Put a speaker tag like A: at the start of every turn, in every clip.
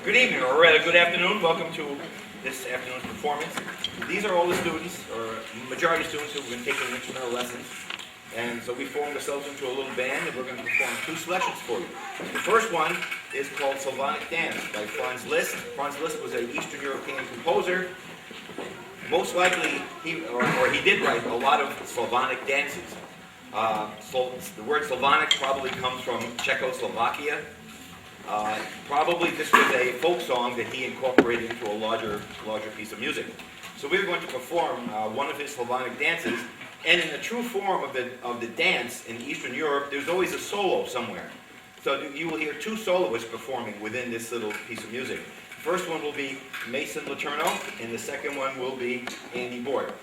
A: Good evening, or rather good afternoon. Welcome to this afternoon's performance. These are all the students, or majority of students who have been taking instrumental lessons. And so we formed ourselves into a little band, and we're going to perform two selections for you. The first one is called Slavonic Dance by Franz Liszt. Franz Liszt was an Eastern European composer. Most likely, he did write a lot of Slavonic dances. The word Slavonic probably comes from Czechoslovakia. Probably this was a folk song that he incorporated into a larger piece of music. So we're going to perform one of his Slavonic dances, and in the true form of the dance in Eastern Europe, there's always a solo somewhere. So you will hear two soloists performing within this little piece of music. The first one will be Mason Letourneau, and the second one will be Andy Boyd.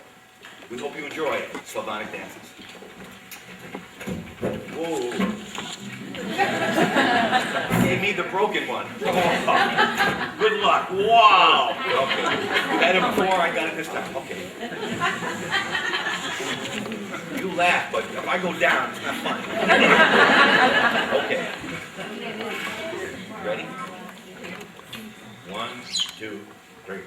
A: We hope you enjoy Slavonic dances. Whoa. Gave me the broken one. Oh, good luck. Wow. Okay. You had it before, I got it this time. Okay. You laugh, but if I go down, it's not fun. Okay. Ready? 1, 2, 3.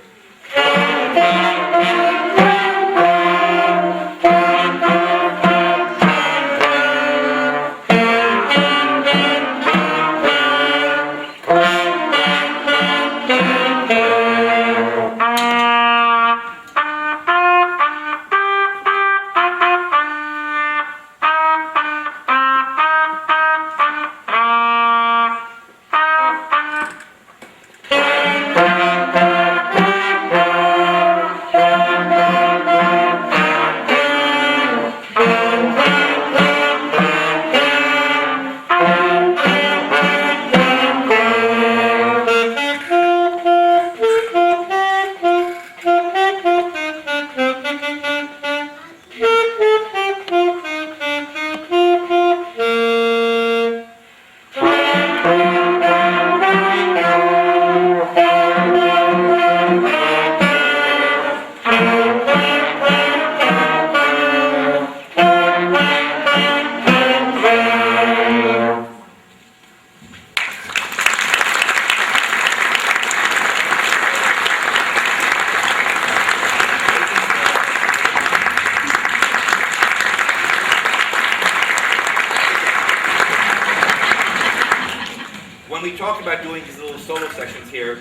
A: When we talked about doing these little solo sections here,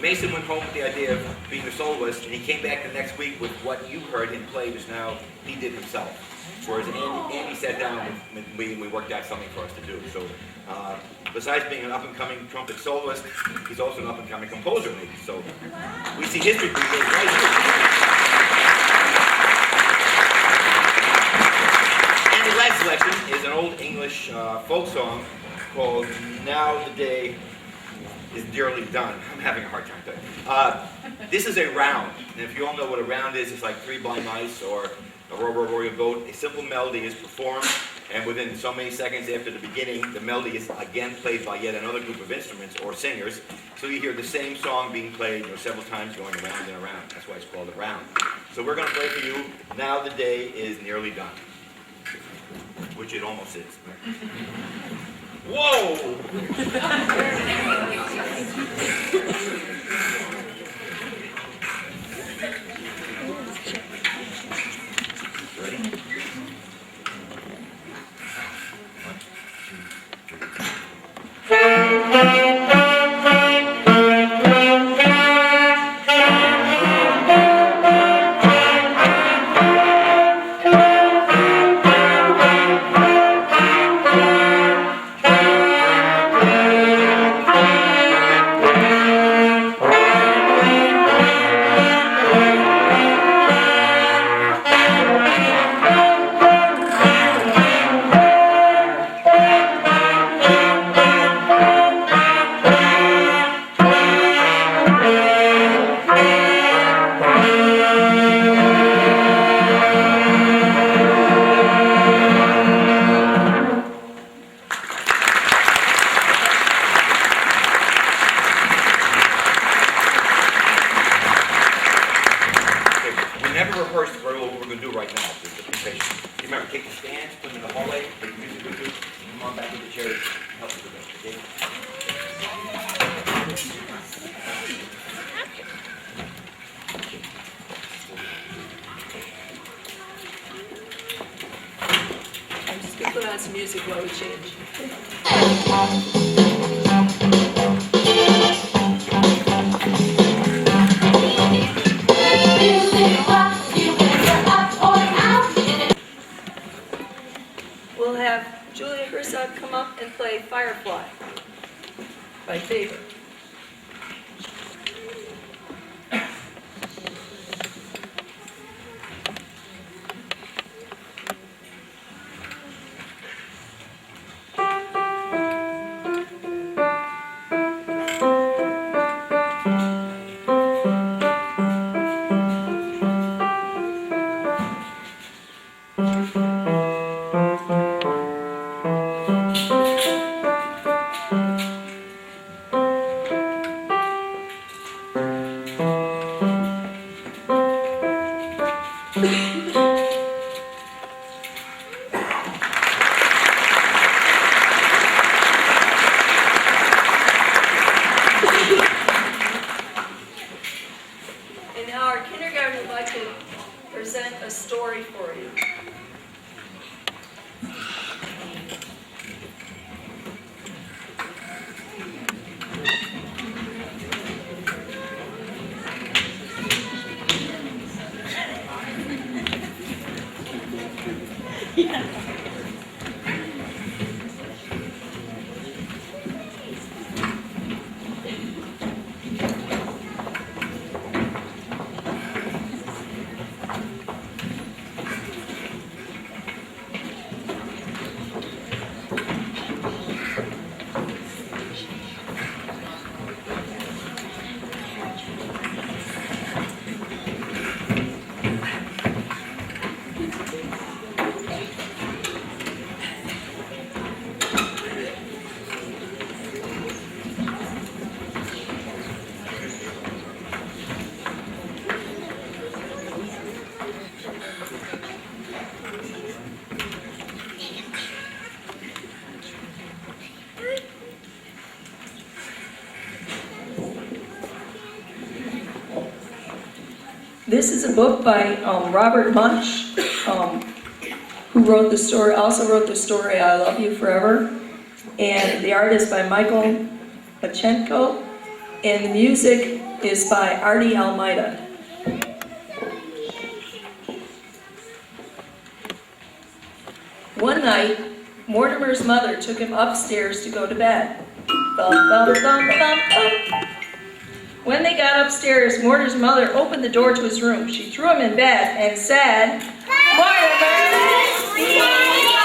A: Mason went home with the idea of being a soloist, and he came back the next week with what you heard him play just now, he did himself. Whereas Andy sat down and we worked out something for us to do. So besides being an up-and-coming trumpet soloist, he's also an up-and-coming composer maybe. So we see history being made right here. And the last selection is an old English folk song called Now the Day is Nearly Done. I'm having a hard time today. This is a round, and if you all know what a round is, it's like 3 blind mice or a row your boat. A simple melody is performed, and within so many seconds after the beginning, the melody is again played by yet another group of instruments or singers. So you hear the same song being played several times going around and around. That's why it's called a round. So we're going to play for you Now the Day is Nearly Done, which it almost is. Whoa! Ready? 1, 2, 3. Remember, take the stands, put them in the hallway, take the music with you, come on back to the chairs, help us with that, okay?
B: while we change. We'll have Julia Herzog come up and play Firefly by Faber. And now our kindergarten would like to present a story for you. This is a book by Robert Munch, who wrote the story, also wrote the story I Love You Forever. And the art is by Michael Pachenko, and the music is by Artie Almeida. One night, Mortimer's mother took him upstairs to go to bed. Thump, thump, thump, thump, thump. When they got upstairs, Mortimer's mother opened the door to his room. She threw him in bed and said, "Mortimer, be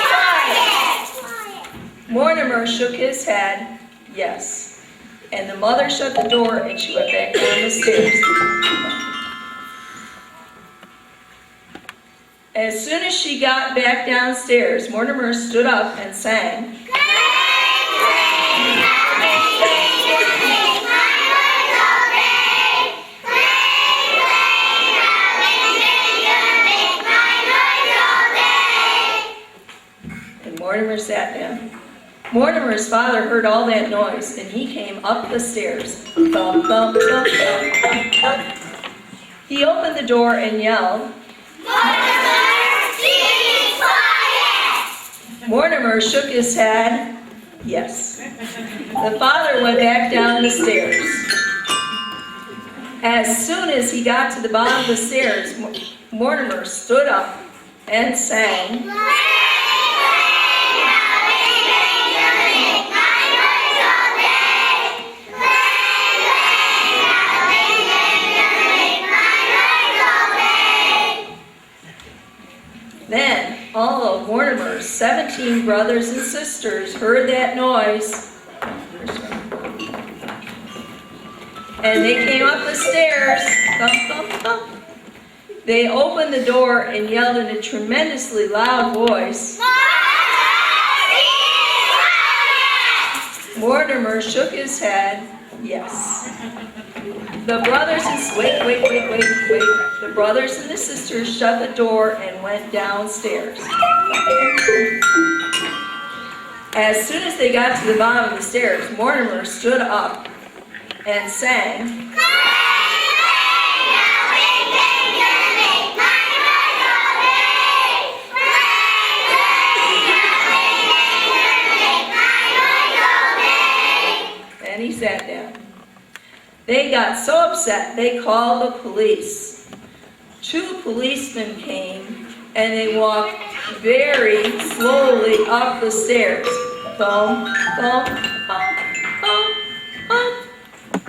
B: quiet." Mortimer shook his head, yes. And the mother shut the door and she went back down the stairs. As soon as she got back downstairs, Mortimer stood up and sang, and Mortimer sat down. Mortimer's father heard all that noise, and he came up the stairs. Thump, thump, thump, thump, thump, thump. He opened the door and yelled, "Mortimer, be quiet!" Mortimer shook his head, yes. The father went back down the stairs. As soon as he got to the bottom of the stairs, Mortimer stood up and sang, Then all of Mortimer's 17 brothers and sisters heard that noise, and they came up the stairs, thump, thump, thump. They opened the door and yelled in a tremendously loud voice, Mortimer shook his head, yes. The brothers and wait. The brothers and the sisters shut the door and went downstairs. As soon as they got to the bottom of the stairs, Mortimer stood up and sang, They got so upset, they called the police. 2 policemen came, and they walked very slowly up the stairs. Thump, thump, thump, thump, thump.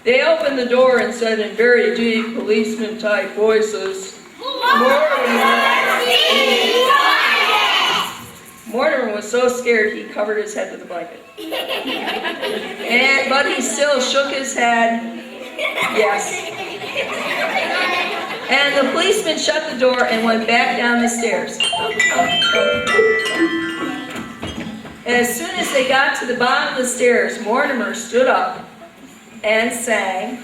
B: They opened the door and said in very deep policeman-type voices, Mortimer was so scared he covered his head with a blanket. But he still shook his head, yes. And the policeman shut the door and went back down the stairs. And as soon as they got to the bottom of the stairs, Mortimer stood up and sang,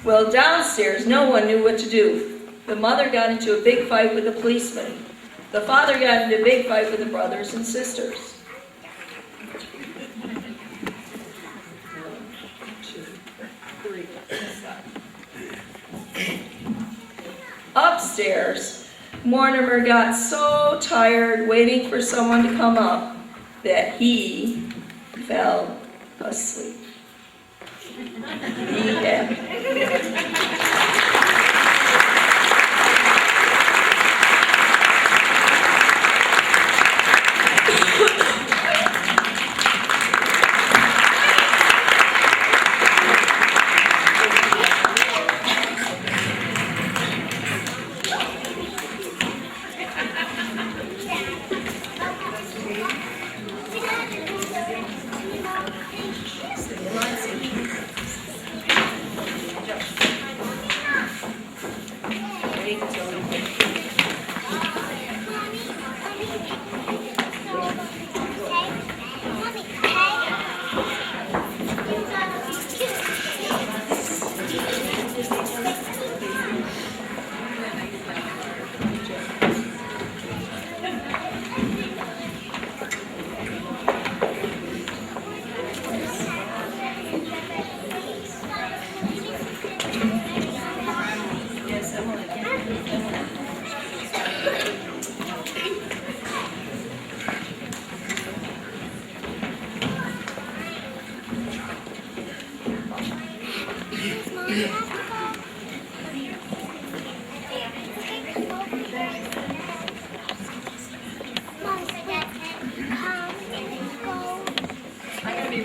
B: well, downstairs, no one knew what to do. The mother got into a big fight with the policeman. The father got into a big fight with the brothers and sisters. Upstairs, Mortimer got so tired waiting for someone to come up that he fell asleep. The end.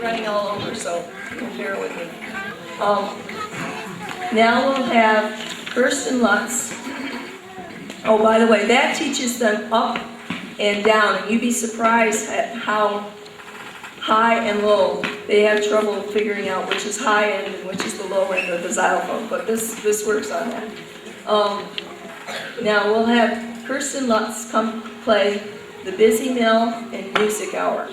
B: Running all over, so bear with me. Now we'll have Kirsten Lutz. Oh, by the way, that teaches them up and down, and you'd be surprised at how high and low they have trouble figuring out which is high end and which is the low end of the xylophone, but this works on that. Now we'll have Kirsten Lutz come play the Busy Mill and Music Hour.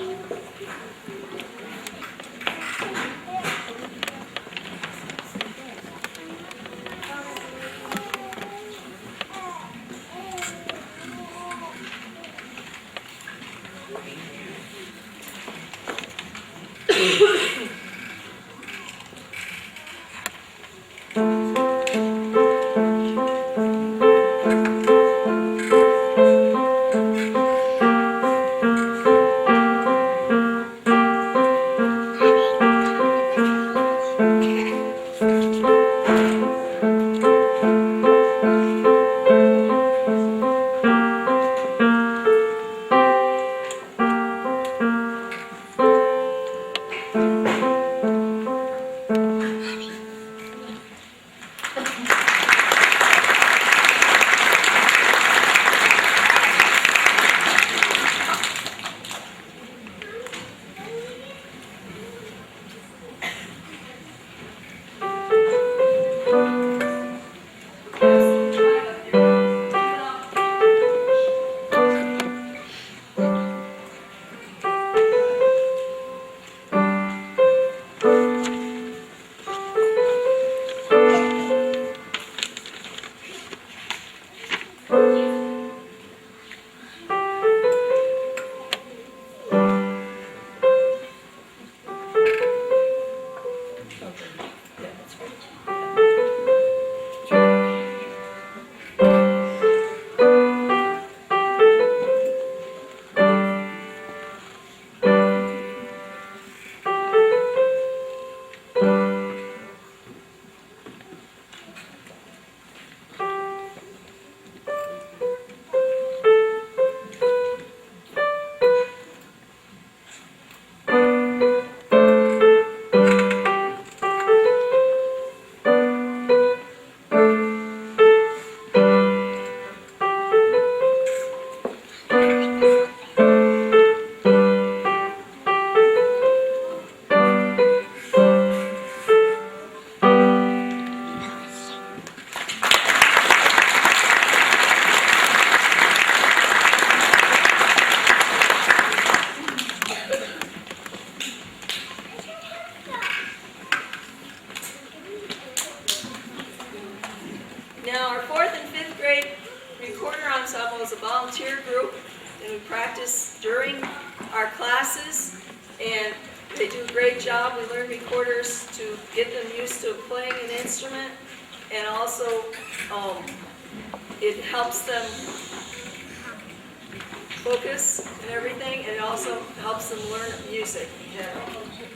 B: we practice during our classes, and they do a great job. We learn recorders to get them used to playing an instrument, and also it helps them focus and everything, and it also helps them learn music in general,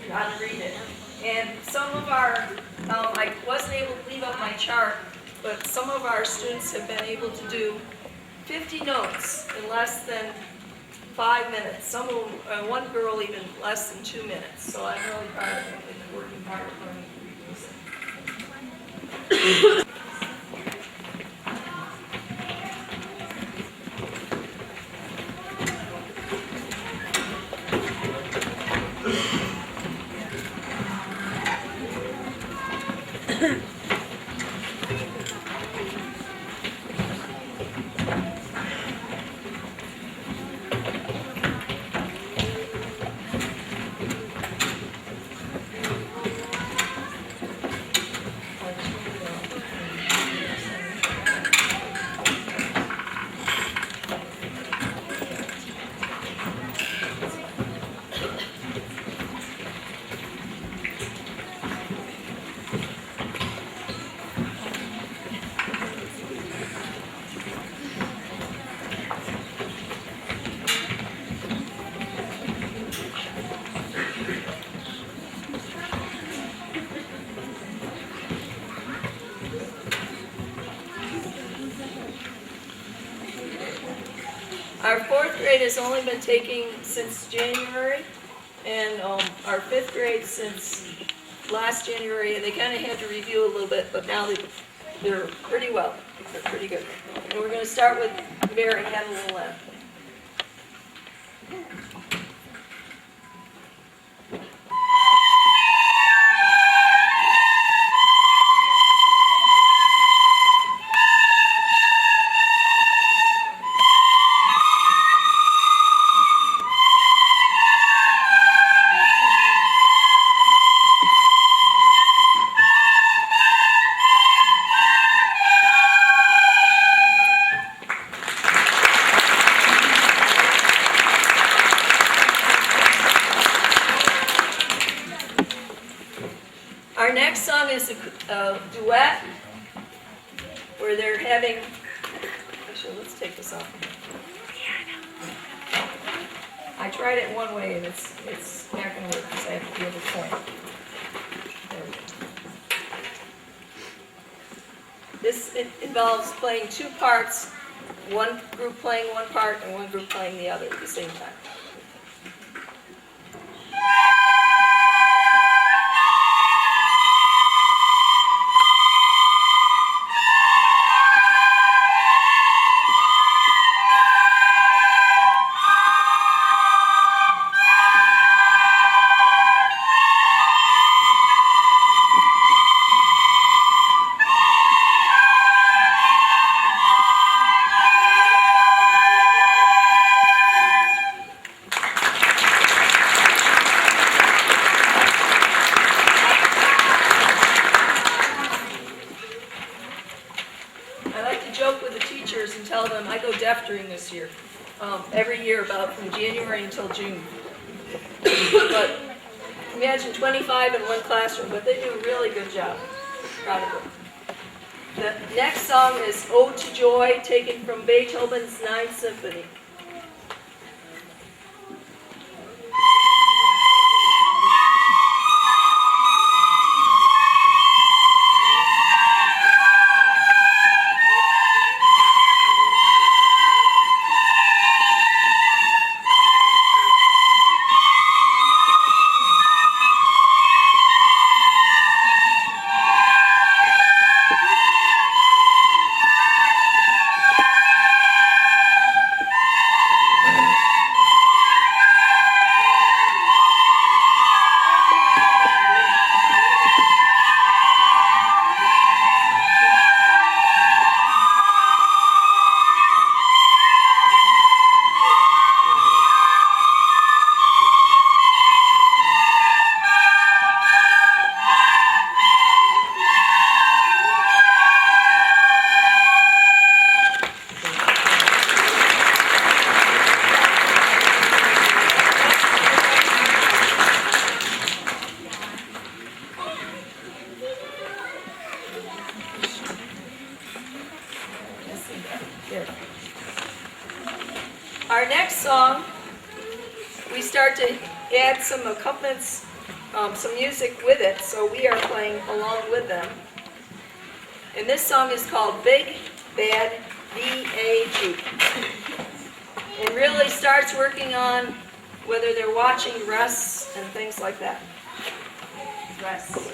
B: how to read it. And some of our, I wasn't able to leave up my chart, but some of our students have been able to do 50 notes in less than 5 minutes. Some of them, one girl even less than 2 minutes. So I'm really proud of them. They've been working hard at learning to read music. Our 4th grade has only been taking since January, and our 5th grade since last January. They kind of had to review a little bit, but now they're pretty well. They're pretty good. And we're going to start with Mary Hedelin. Our next song is a duet where they're having, actually let's take this off. I tried it one way and it's not going to work because I have to be able to point. There we go. This involves playing 2 parts, one group playing one part and one group playing the other at the same time. And tell them I go deaf during this year, every year about from January until June. But imagine 25 in one classroom, but they do a really good job. Proud of them. The next song is Ode to Joy, taken from Beethoven's Ninth Symphony. Our next song, we start to add some accompaniments, some music with it, so we are playing along with them. And this song is called Big Bad B-A-G. It really starts working on whether they're watching rests and things like that. Rests.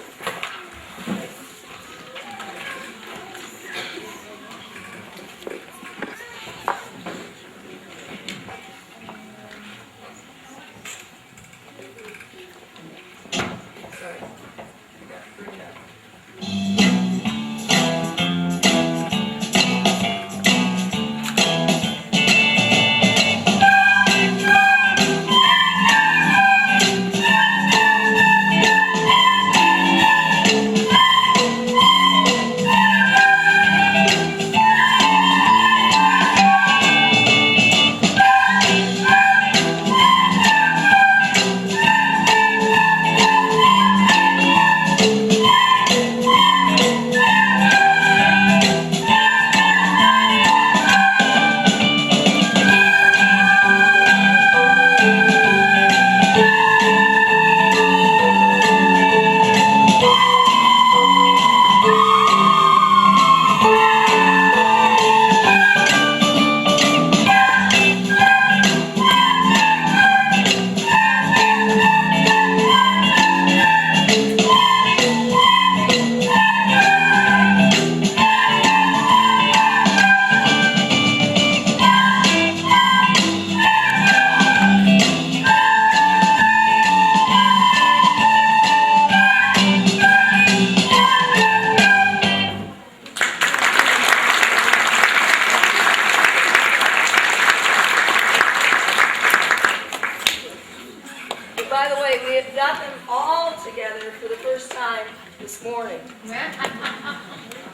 B: By the way, we have got them all together for the first time this morning.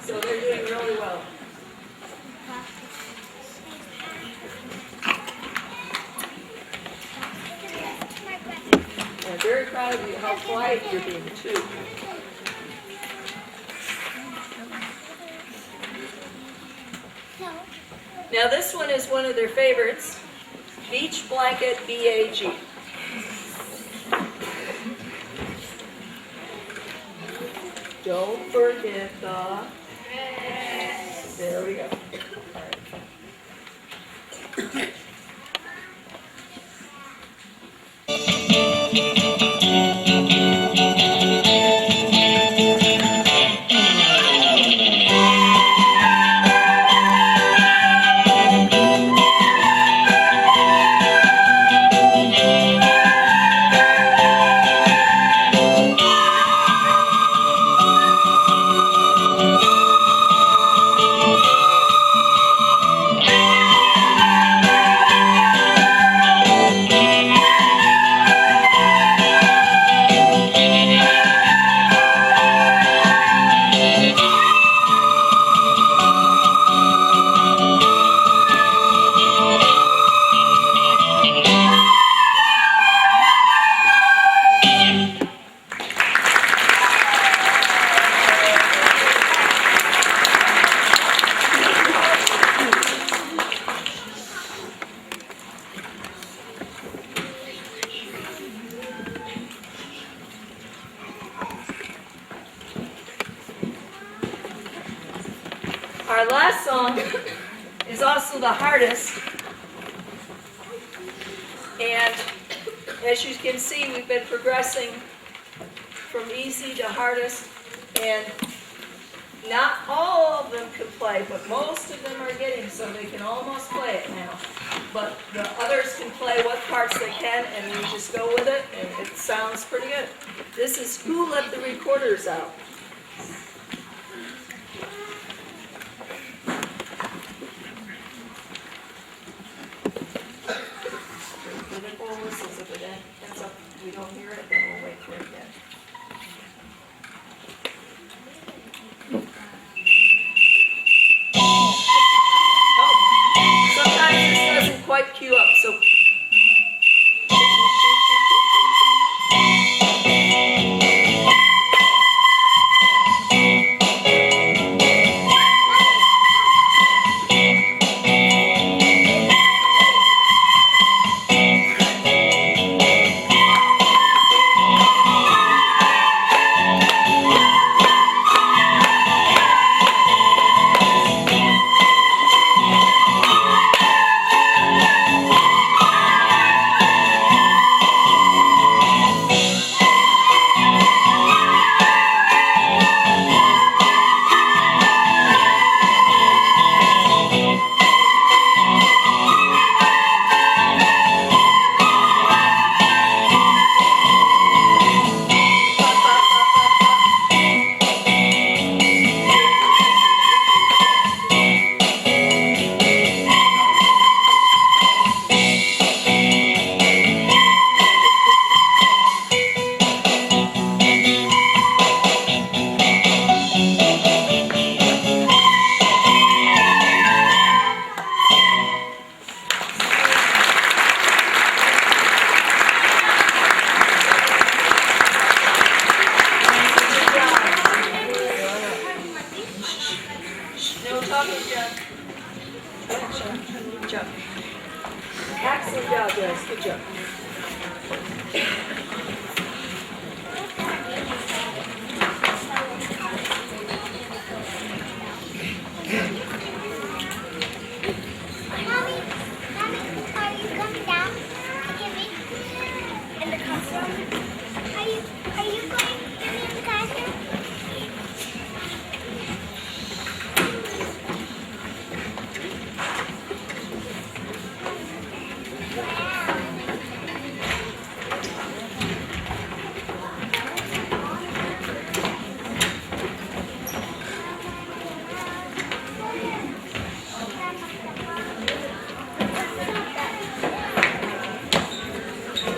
B: So they're doing really well. I'm very proud of you, how quiet you're being, too. Now this one is one of their favorites, Beach Blanket B-A-G. Don't forget the... There we go. All right. Our last song is also the hardest, and as you can see, we've been progressing from easy to hardest, and not all of them can play, but most of them are getting so they can almost play it now. But the others can play what parts they can, and you just go with it, and it sounds pretty good. This is Who Let the Recorders Out? Whistles, if it ends up, we don't hear it, then we'll wait for it again. Oh, sometimes this doesn't quite cue up, so.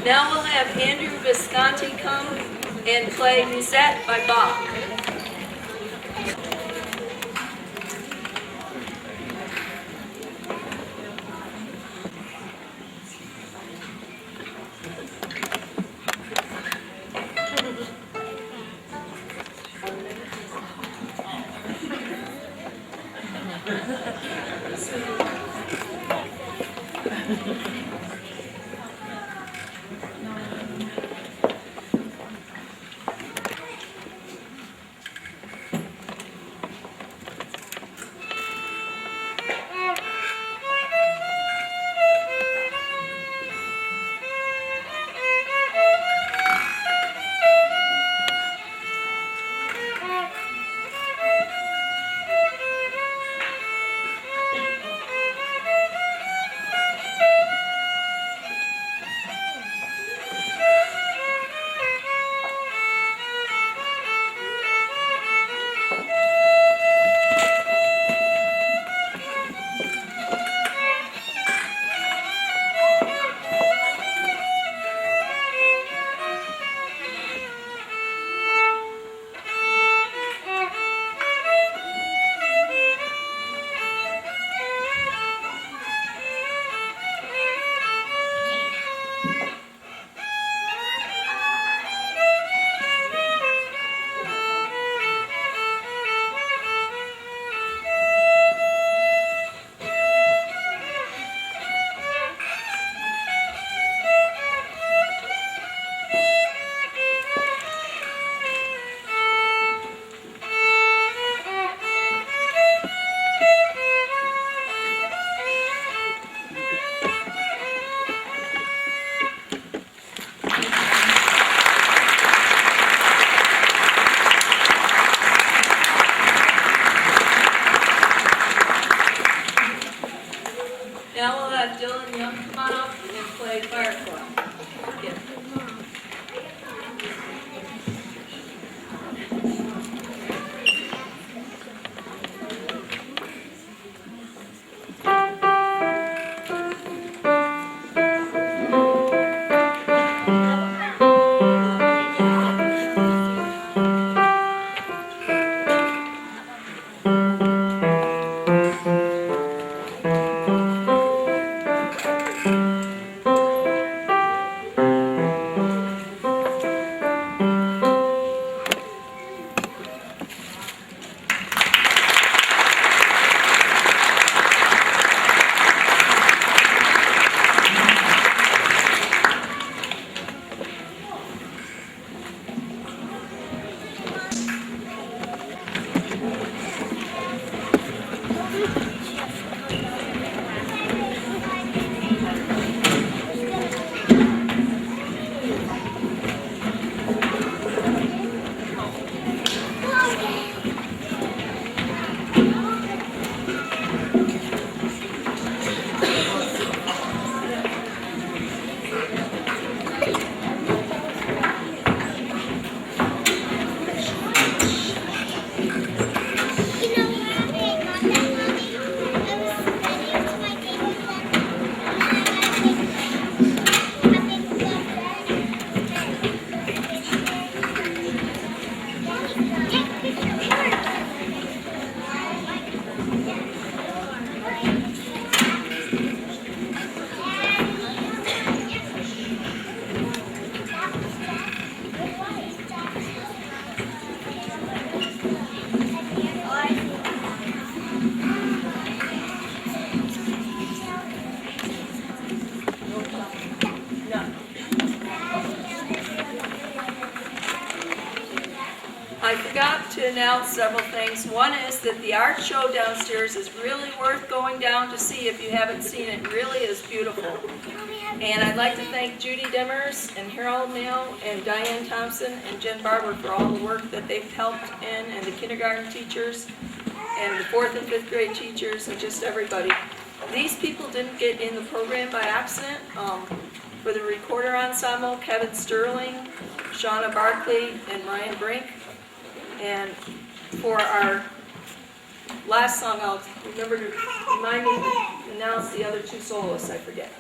B: Now we'll have Andrew Visconti come and play Musette by Bach. Now we'll have Dylan Young come on up and play Firefly. Yeah. I forgot to announce several things. One is that the art show downstairs is really worth going down to see if you haven't seen it. It really is beautiful. And I'd like to thank Judy Dimmers and Harold Mayo and Diane Thompson and Jen Barber for all the work that they've helped in, and the kindergarten teachers and the 4th and 5th grade teachers and just everybody. These people didn't get in the program by accident. For the recorder ensemble, Kevin Sterling, Shauna Barkley, and Ryan Brink. And for our last song, I'll remember to remind me to announce the other two soloists, I forget.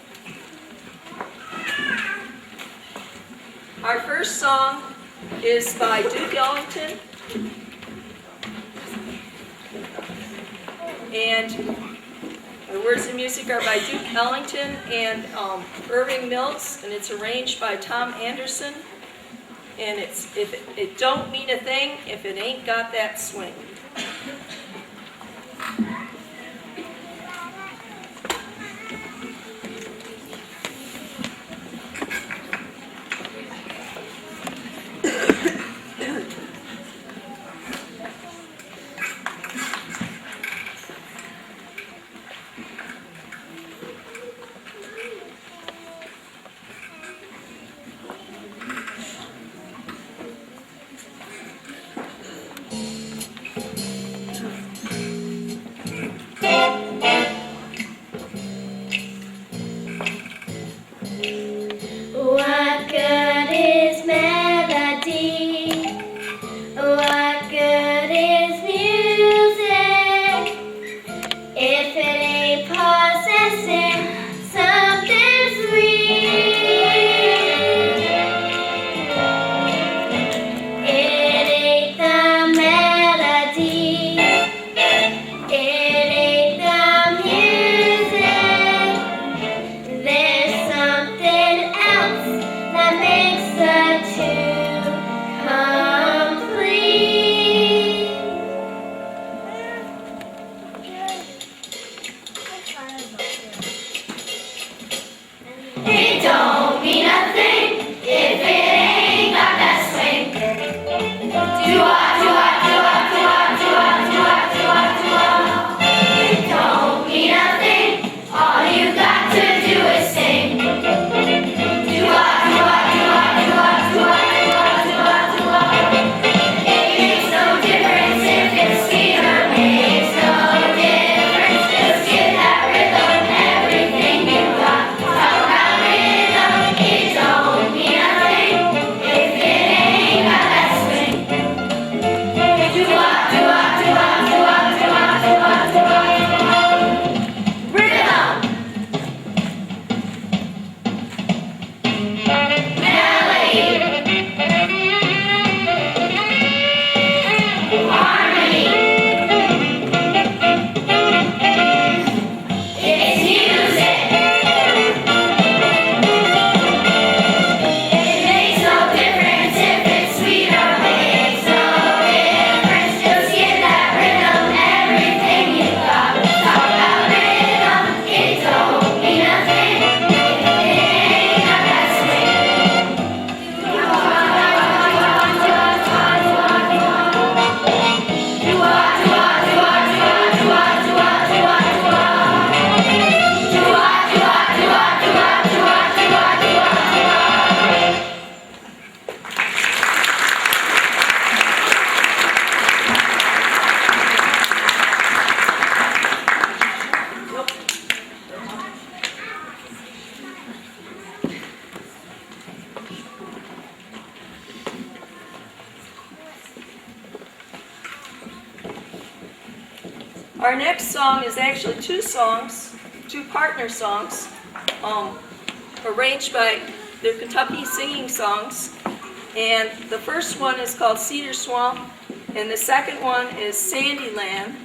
B: Our first song is by Duke Ellington. And the words and music are by Duke Ellington and Irving Mills, and it's arranged by Tom Anderson. And it's "If It Don't Mean a Thing If It Ain't Got That Swing."
C: What good is melody? What good is music if it ain't possessing something sweet? It ain't the melody, it ain't the music. There's something else that makes the two complete. It don't mean a thing if it ain't got that swing. Do-ah, do-ah, do-ah, do-ah, do-ah, do-ah, do-ah, do-ah. It don't mean a thing, all you got to do is sing. Do-ah, do-ah, do-ah, do-ah, do-ah, do-ah, do-ah, do-ah. It makes no difference if it's sweet or makes no difference. Just get that rhythm, everything you got. Talk about rhythm, it don't mean a thing if it ain't got that swing. Do-ah, do-ah, do-ah, do-ah, do-ah, do-ah, do-ah. Rhythm. Melody. Harmony. It's music. It makes no difference if it's sweet or makes no difference. Just get that rhythm, everything you got. Talk about rhythm, it don't mean a thing if it ain't got that swing.
B: Our next song is actually two songs, two partner songs, arranged by the Kentucky Singing Songs. And the first one is called Cedar Swamp, and the second one is Sandyland.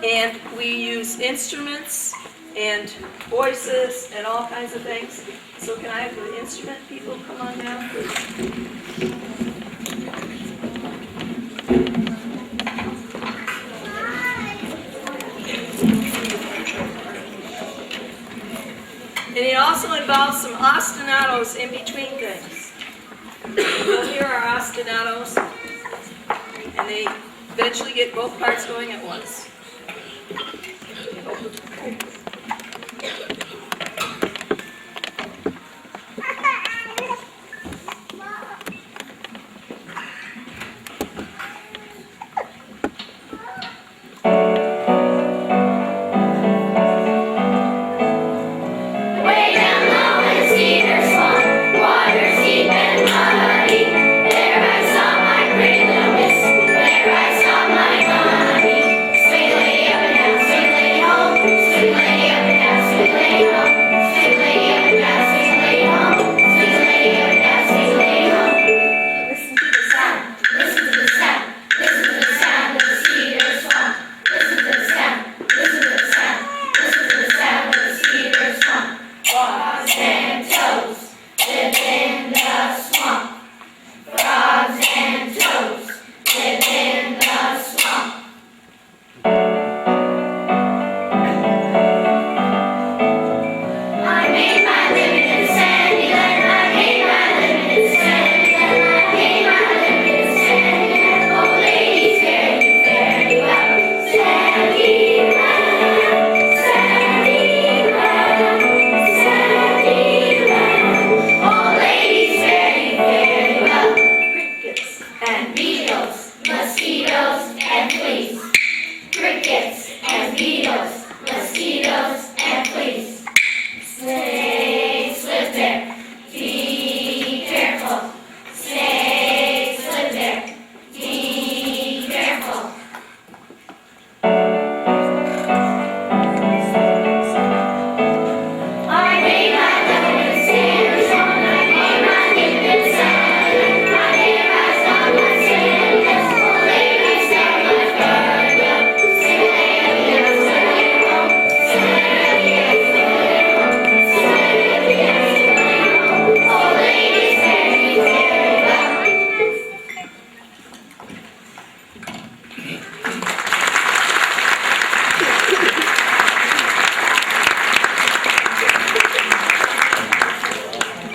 B: And we use instruments and voices and all kinds of things. So can I have the instrument people come on down, please? And it also involves some ostinatos in between things. You'll hear our ostinatos, and they eventually get both parts going at once.
C: Way down low in Cedar Swamp, water's deep and muddy. There I saw my great little miss. There I saw my honey. Swing lady up and down, swing lady home. Swing lady up and down, swing lady and beetles, mosquitoes, and fleas. Crickets and beetles, mosquitoes, and fleas. Snakes live there, be careful. Snakes live there, be careful. I made my lemonade stairs, I made my liquid salad. My hair has done my sandals, the ladies down my fur. Sing oh ladies, very, very well.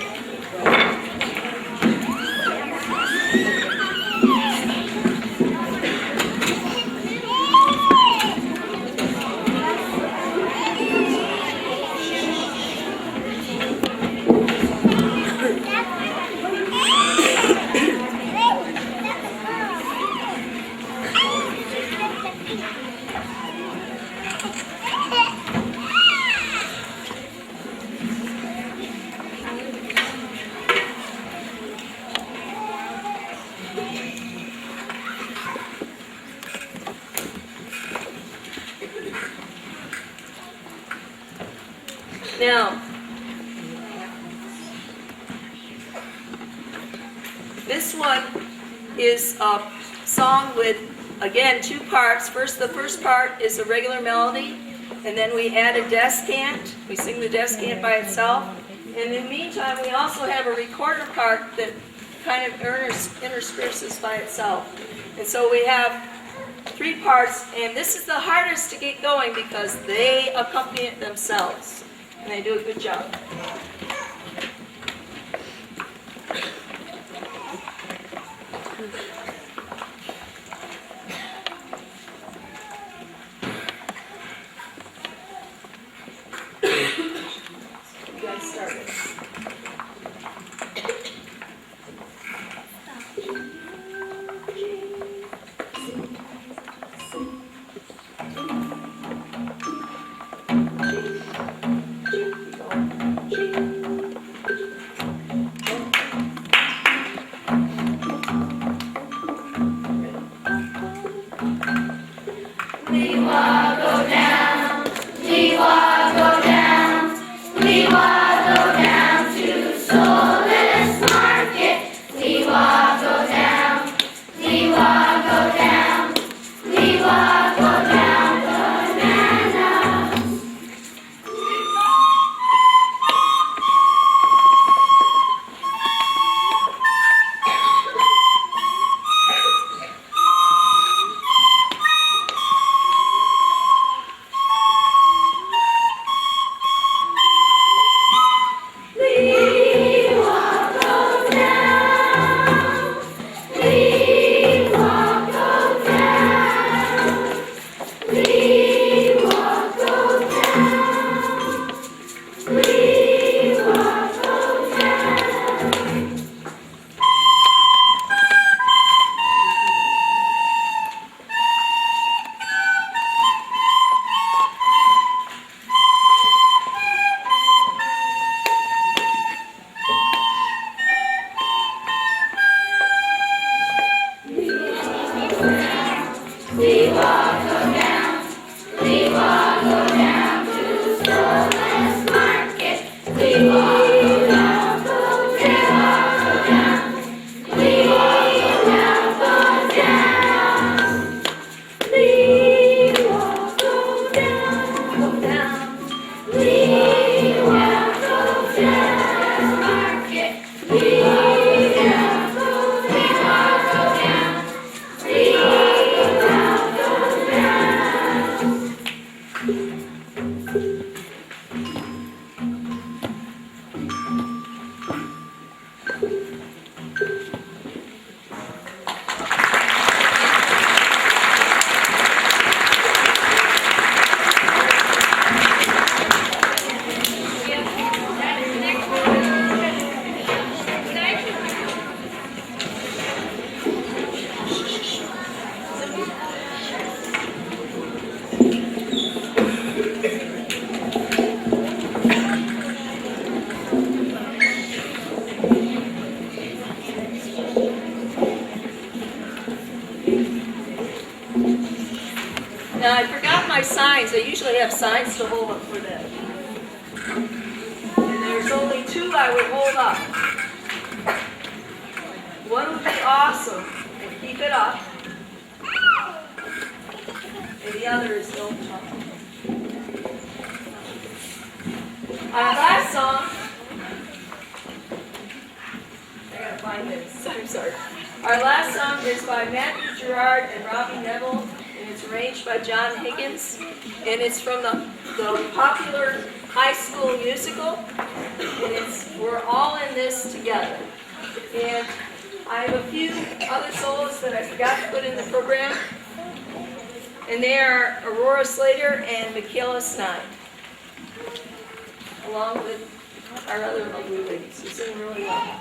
B: Now, this one is a song with, again, two parts. The first part is a regular melody, and then we add a descant. We sing the descant by itself. And in the meantime, we also have a recorder part that kind of intersperses by itself. And so we have three parts, and this is the hardest to get going because they accompany it themselves. And they do a good job. You guys start it.
C: We walk go down, we walk go down, we walk go down to Soulless Market. We walk go down, we walk go down, we walk go down bananas.
B: Now, I forgot my signs. I usually have signs to hold up for them. And there's only two I would hold up. One would be awesome, and keep it up. And the other is don't talk. Our last song, I gotta find this, I'm sorry. Our last song is by Matthew Gerard and Robbie Neville, and it's arranged by John Higgins, and it's from the popular high school musical, and it's We're All in This Together. And I have a few other solos that I forgot to put in the program, and they are Aurora Slater and Michaela Snide, along with our other lovely ladies who sing really well.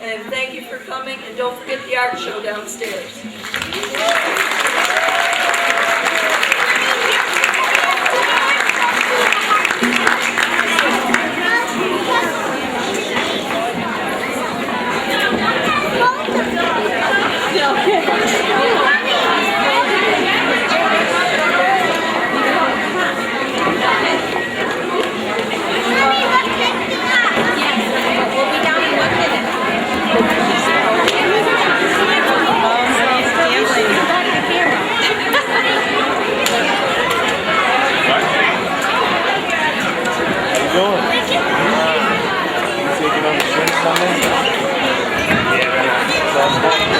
B: And thank you for coming, and don't forget the art show downstairs.
D: Taking on the shrimp something? Yeah,